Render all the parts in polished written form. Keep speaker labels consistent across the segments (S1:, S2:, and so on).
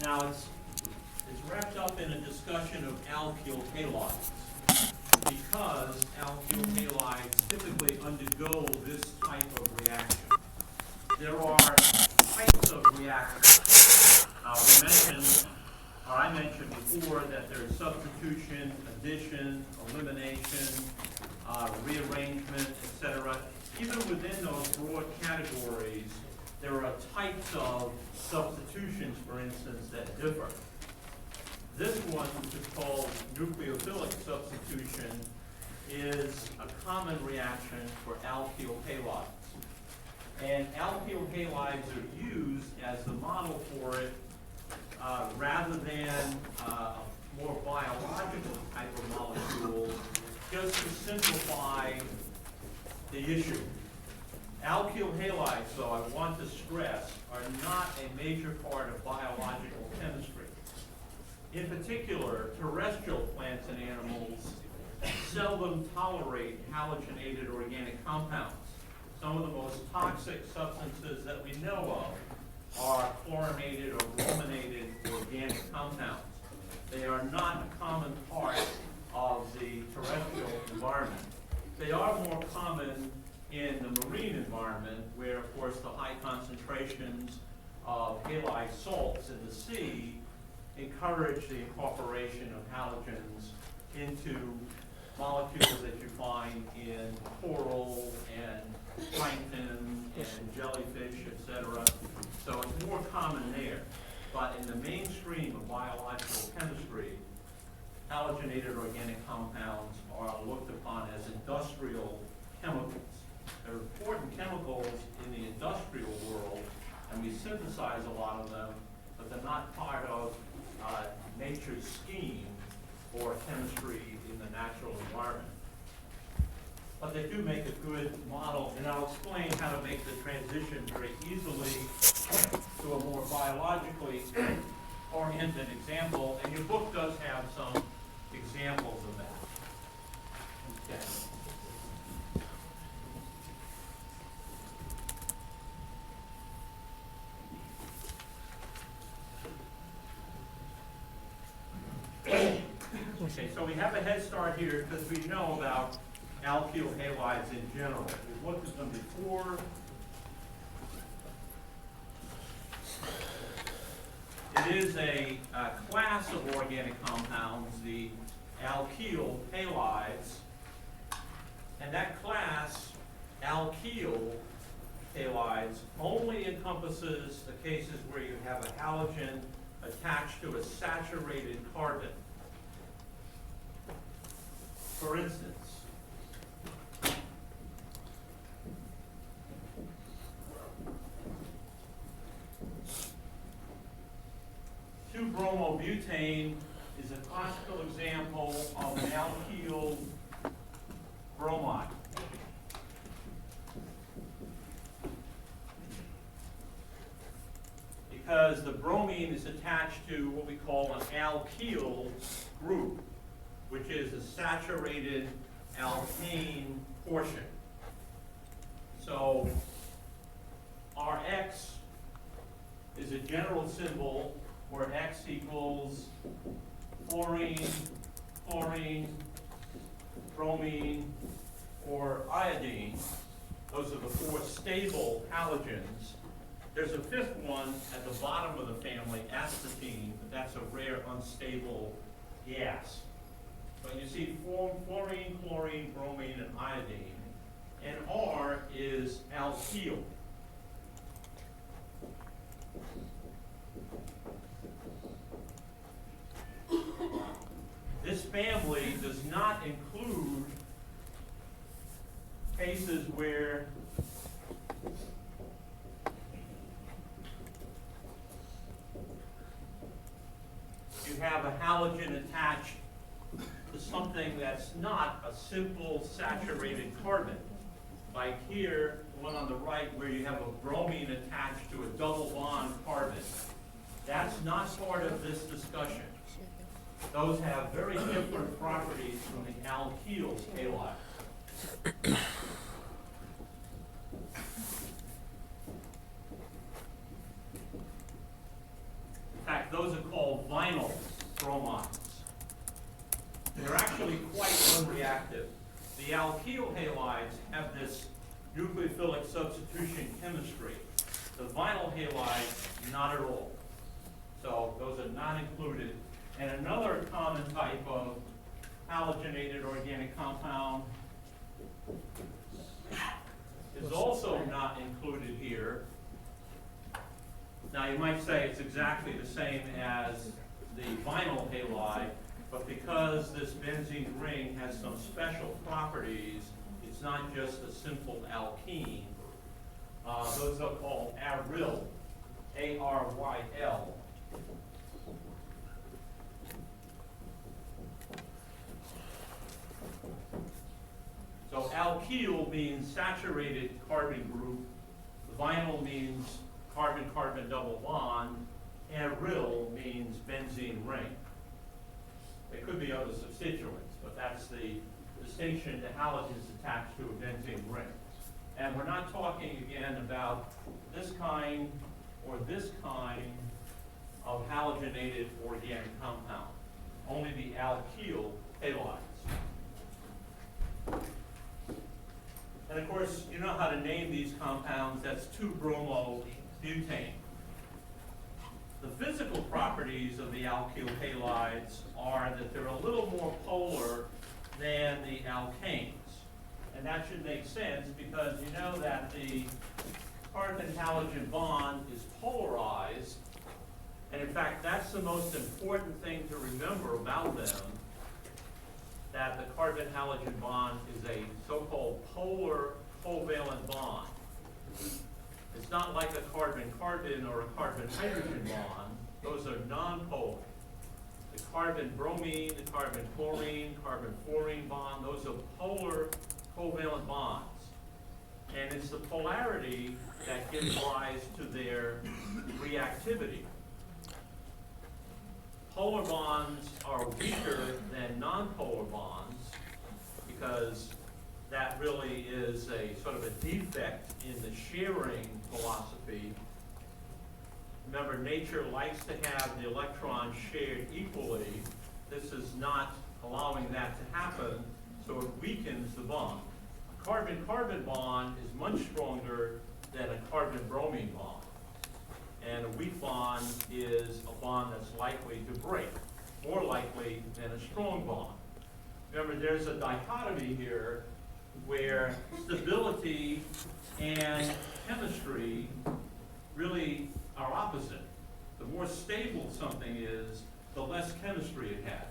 S1: Now, it's wrapped up in a discussion of alkyl halides because alkyl halides typically undergo this type of reaction. There are types of reactions. I mentioned before that there's substitution, addition, elimination, rearrangement, etc. Even within those broad categories, there are types of substitutions, for instance, that differ. This one, which is called nucleophilic substitution, is a common reaction for alkyl halides. And alkyl halides are used as the model for it rather than a more biological type of molecule, just to simplify the issue. Alkyl halides, though, I want to stress, are not a major part of biological chemistry. In particular, terrestrial plants and animals seldom tolerate halogenated organic compounds. Some of the most toxic substances that we know of are chlorinated or brominated organic compounds. They are not a common part of the terrestrial environment. They are more common in the marine environment, where, of course, the high concentrations of halide salts in the sea encourage the incorporation of halogens into molecules that you find in coral and plankton and jellyfish, etc. So it's more common there. But in the mainstream of biological chemistry, halogenated organic compounds are looked upon as industrial chemicals. They're important chemicals in the industrial world, and we synthesize a lot of them, but they're not part of nature's scheme or chemistry in the natural environment. But they do make a good model, and I'll explain how to make the transition very easily to a more biologically oriented example, and your book does have some examples of that. Okay. Okay, so we have a head start here because we know about alkyl halides in general. We've looked at them before. It is a class of organic compounds, the alkyl halides, and that class, alkyl halides, only encompasses the cases where you have a halogen attached to a saturated carbon. For instance, 2-bromobutane is a classical example of an alkyl bromide. Because the bromine is attached to what we call an alkyl group, which is a saturated alkane portion. So Rx is a general symbol where X equals fluorine, chlorine, bromine, or iodine. Those are the 4 stable halogens. There's a 5th one at the bottom of the family, astatine, but that's a rare unstable gas. But you see fluorine, chlorine, bromine, and iodine. And R is alkyl. This family does not include cases where you have a halogen attached to something that's not a simple saturated carbon. Like here, the one on the right, where you have a bromine attached to a double bond carbon. That's not part of this discussion. Those have very different properties from the alkyl halide. In fact, those are called vinyl bromides. They're actually quite unreactive. The alkyl halides have this nucleophilic substitution chemistry. The vinyl halides, not at all. So those are not included. And another common type of halogenated organic compound is also not included here. Now you might say it's exactly the same as the vinyl halide, but because this benzene ring has some special properties, it's not just a simple alkene. Those are called aryl, A-R-Y-L. So alkyl means saturated carbon group. Vinyl means carbon-carbon double bond. Aryl means benzene ring. There could be other substituents, but that's the distinction to halogens attached to a benzene ring. And we're not talking again about this kind or this kind of halogenated organic compound, only the alkyl halides. And of course, you know how to name these compounds. That's 2-bromobutane. The physical properties of the alkyl halides are that they're a little more polar than the alkanes. And that should make sense because you know that the carbon-halogen bond is polarized. And in fact, that's the most important thing to remember about them, that the carbon-halogen bond is a so-called polar covalent bond. It's not like a carbon-carbon or a carbon-hydrogen bond. Those are nonpolar. The carbon-bromine, the carbon-chlorine, carbon-fluorine bond, those are polar covalent bonds. And it's the polarity that gives rise to their reactivity. Polar bonds are weaker than nonpolar bonds because that really is a sort of a defect in the sharing philosophy. Remember, nature likes to have the electrons shared equally. This is not allowing that to happen, so it weakens the bond. A carbon-carbon bond is much stronger than a carbon-bromine bond. And a weak bond is a bond that's likely to break, more likely than a strong bond. Remember, there's a dichotomy here where stability and chemistry really are opposite. The more stable something is, the less chemistry it has.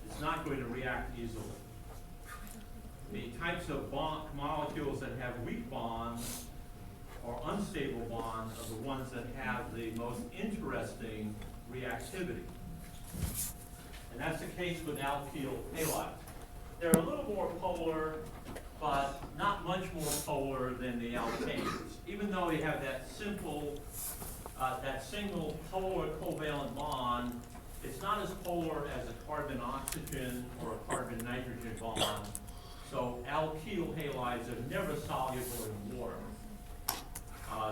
S1: It's not going to react easily. The types of molecules that have weak bonds or unstable bonds are the ones that have the most interesting reactivity. And that's the case with alkyl halides. They're a little more polar, but not much more polar than the alkanes. Even though you have that simple, that single polar covalent bond, it's not as polar as a carbon-oxygen or a carbon-nitrogen bond. So alkyl halides are never soluble in water.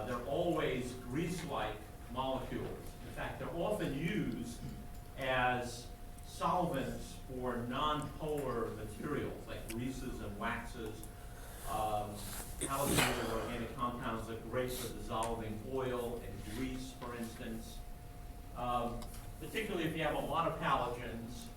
S1: They're always grease-like molecules. In fact, they're often used as solvents for non-polar materials like greases and waxes. Halogenated organic compounds are great for dissolving oil and grease, for instance. Particularly if you have a lot of halogens.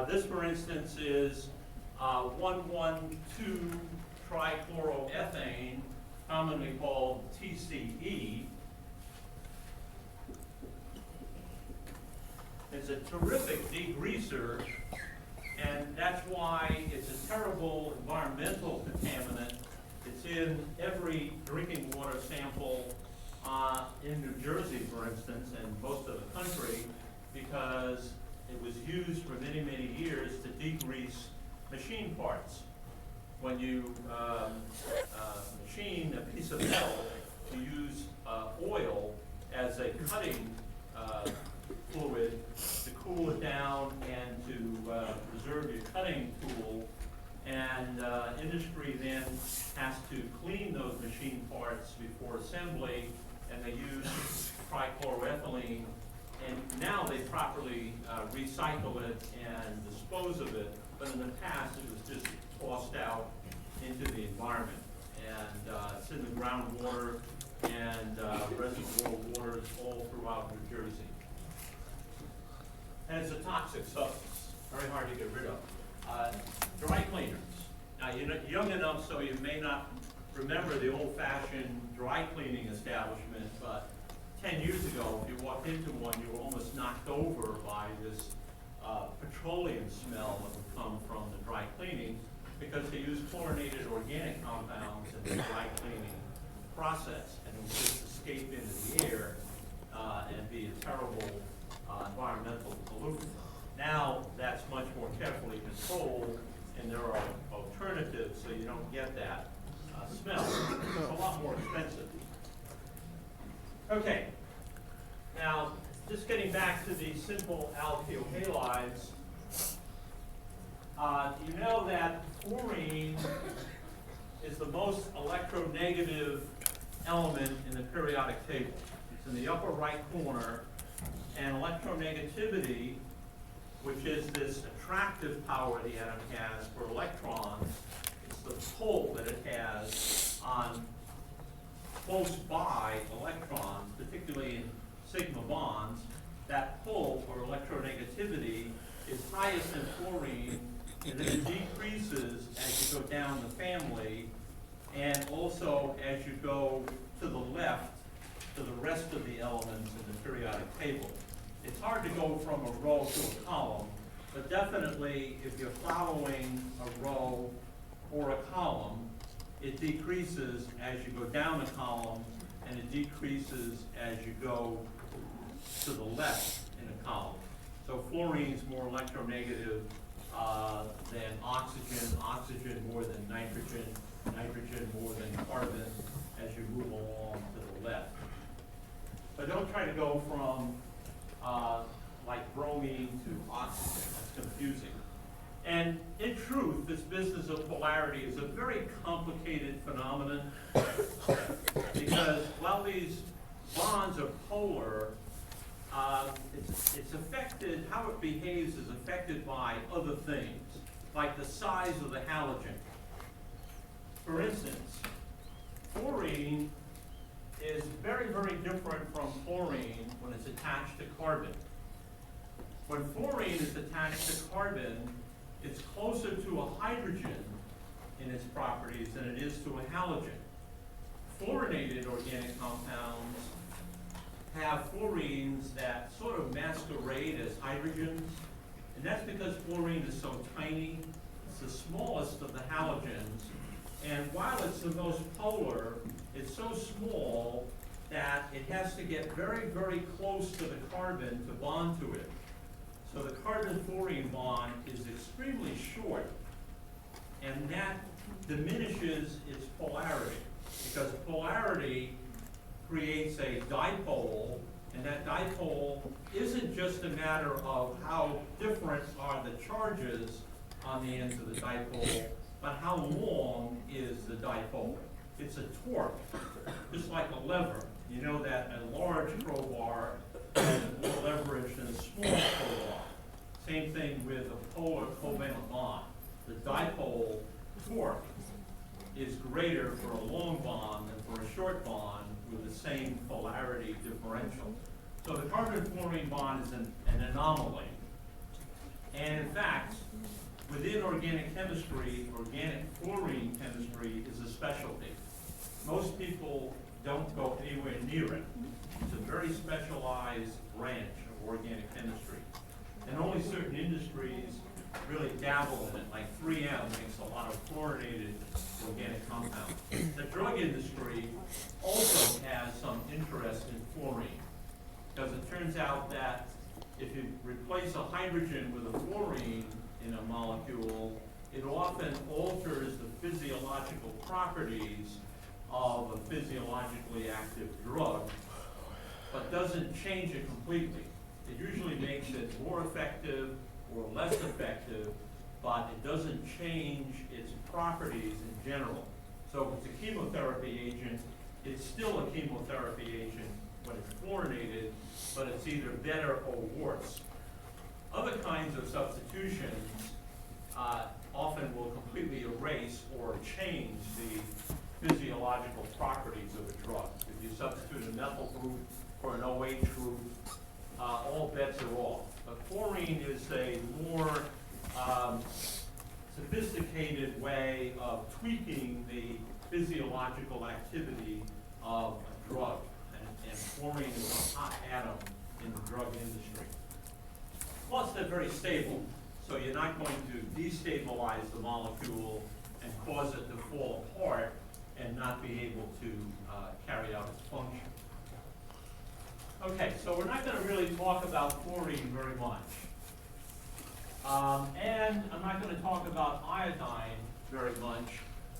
S1: This, for instance, is 1,1,2-trichloroethane, commonly called TCE. It's a terrific degreaser, and that's why it's a terrible environmental contaminant. It's in every drinking water sample in New Jersey, for instance, and most of the country, because it was used for many, many years to degrease machine parts. When you machine a piece of metal, you use oil as a cutting fluid to cool it down cutting tool, and industry then has to clean those machine parts before assembly, and they use trichloroethylene, and now they properly recycle it and dispose of it, but in the past it was just tossed out into the environment. And it's in the groundwater and reservoir waters all throughout New Jersey. And it's a toxic substance, very hard to get rid of. Dry cleaners. Now, you're not young enough, so you may not remember the old-fashioned dry cleaning establishment, but 10 years ago, if you walked into one, you were almost knocked over by this petroleum smell that would come from the dry cleaning, because they use chlorinated organic compounds in the dry cleaning process, and it would just escape into the air and be a terrible environmental pollutant. Now that's much more carefully controlled, and there are alternatives, so you don't get that smell. It's a lot more expensive. Okay, now just getting back to the simple alkyl halides. You know that fluorine is the most electronegative element in the periodic table. It's in the upper right corner, and electronegativity, which is this attractive power the atom has for electrons, it's the pull that it has on close by electrons, particularly in sigma bonds. That pull, or electronegativity, is highest in fluorine, and then it decreases as you go down the family, and also as you go to the left to the rest of the elements in the periodic table. It's hard to go from a row to a column, but definitely if you're following a row or a column, it decreases as you go down the column, and it decreases as you go to the left in a column. So fluorine is more electronegative than oxygen, oxygen more than nitrogen, nitrogen more than carbon as you move along to the left. But don't try to go from like bromine to oxygen. That's confusing. And in truth, this business of polarity is a very complicated phenomenon because while these bonds are polar, it's affected, how it behaves is affected by other things, like the size of the halogen. For instance, fluorine is very, very different from fluorine when it's attached to carbon. When fluorine is attached to carbon, it's closer to a hydrogen in its properties than it is to a halogen. Fluorinated organic compounds have fluorines that sort of masquerade as hydrogens, and that's because fluorine is so tiny. It's the smallest of the halogens, and while it's the most polar, it's so small that it has to get very, very close to the carbon to bond to it. So the carbon-fluorine bond is extremely short, and that diminishes its polarity, because polarity creates a dipole, and that dipole isn't just a matter of how different are the charges on the ends of the dipole, but how long is the dipole. It's a torque, just like a lever. You know that a large crowbar is more leverage than a small crowbar. Same thing with a polar covalent bond. The dipole torque is greater for a long bond than for a short bond with the same polarity differential. So the carbon-fluorine bond is an anomaly. And in fact, within organic chemistry, organic fluorine chemistry is a specialty. Most people don't go anywhere near it. It's a very specialized branch of organic chemistry. And only certain industries really dabble in it, like 3M makes a lot of fluorinated organic compounds. The drug industry also has some interest in fluorine, because it turns out that if you replace a hydrogen with a fluorine in a molecule, it often alters the physiological properties of a physiologically active drug, but doesn't change it completely. It usually makes it more effective or less effective but it doesn't change its properties in general. So if it's a chemotherapy agent, it's still a chemotherapy agent when it's fluorinated, but it's either better or worse. Other kinds of substitutions often will completely erase or change the physiological properties of a drug. If you substitute a methyl group for an OH group, all bets are off. But chlorine is a more sophisticated way of tweaking the physiological activity of a drug. And chlorine is a hot atom in the drug industry. Plus, they're very stable, so you're not going to destabilize the molecule and cause it to fall apart and not be able to carry out its function. Okay, so we're not going to really talk about chlorine very much. And I'm not going to talk about iodine very much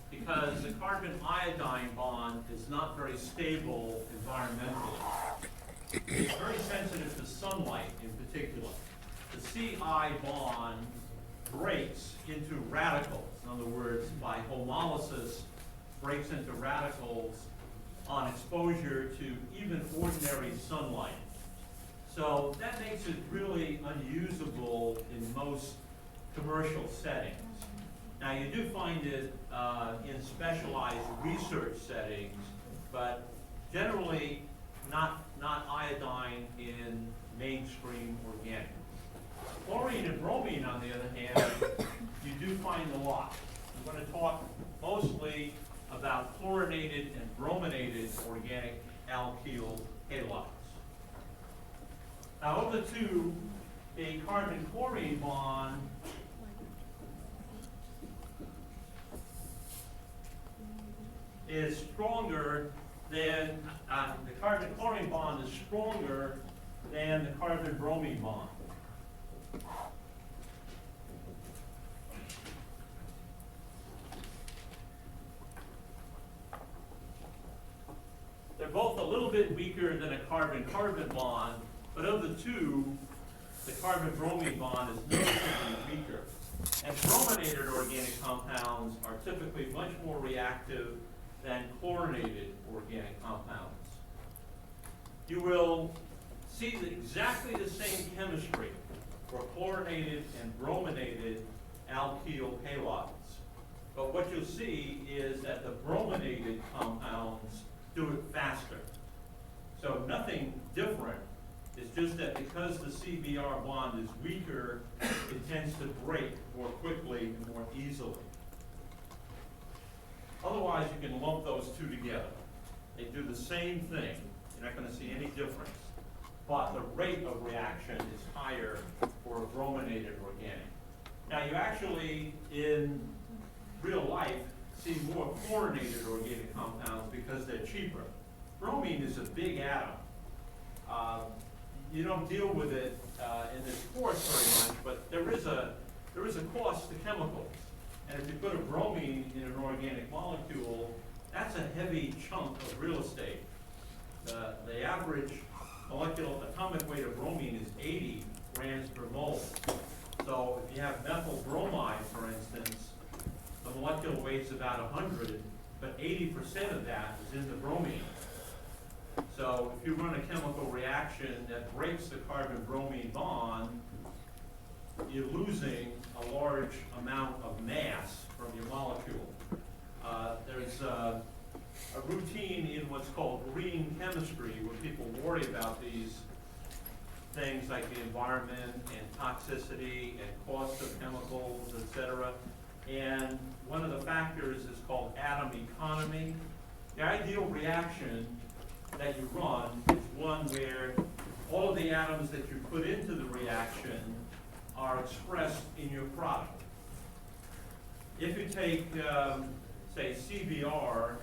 S1: because the carbon-iodine bond is not very stable environmentally. It's very sensitive to sunlight in particular. The Ci bond breaks into radicals. In other words, by homolysis, breaks into radicals on exposure to even ordinary sunlight. So that makes it really unusable in most commercial settings. Now you do find it in specialized research settings, but generally not iodine in mainstream organic. Chlorine and bromine, on the other hand, you do find a lot. I'm going to talk mostly about chlorinated and brominated organic alkyl halides. Now, of the two, the carbon-chlorine bond is stronger than, the carbon-chlorine bond is stronger than the carbon-bromine bond. They're both a little bit weaker than a carbon-carbon bond, but of the two, the carbon-bromine bond is noticeably weaker. And brominated organic compounds are typically much more reactive than chlorinated organic compounds. You will see exactly the same chemistry for chlorinated and brominated alkyl halides. But what you'll see is that the brominated compounds do it faster. So nothing different. It's just that because the CBr bond is weaker, it tends to break more quickly and more easily. Otherwise, you can lump those two together. They do the same thing. You're not going to see any difference. But the rate of reaction is higher for a brominated organic. Now, you actually, in real life, see more chlorinated organic compounds because they're cheaper. Bromine is a big atom. You don't deal with it in this course very much, but there is a cost to chemicals. And if you put a bromine in an organic molecule, that's a heavy chunk of real estate. The average molecular atomic weight of bromine is 80 grams per mole. So if you have methyl bromide, for instance, the molecular weight's about 100, but 80% of that is in the bromine. So if you run a chemical reaction that breaks the carbon-bromine bond, you're losing a large amount of mass from your molecule. There's a routine in what's called green chemistry where people worry about these things like the environment and toxicity and cost of chemicals, etc. And one of the factors is called atom economy. The ideal reaction that you run is one where all of the atoms that you put into the reaction are expressed in your product. If you take, say, CBr,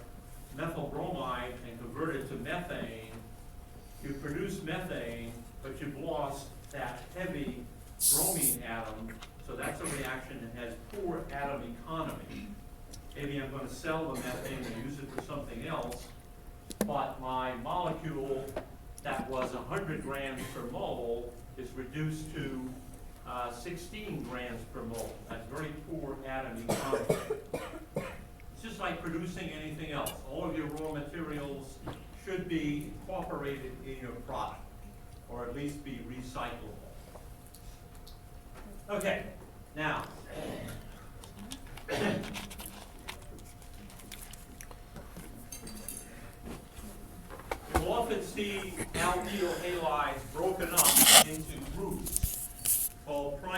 S1: methyl bromide, and convert it to methane, you produce methane, but you've lost that heavy bromine atom, so that's a reaction that has poor atom economy. Maybe I'm going to sell the methane and use it for something else, but my molecule that was 100 grams per mole is reduced to 16 grams per mole. That's very poor atomic content. It's just like producing anything else. All of your raw materials should be incorporated in your product, or at least be recyclable. Okay, now, you'll often see alkyl halides broken up into groups called primary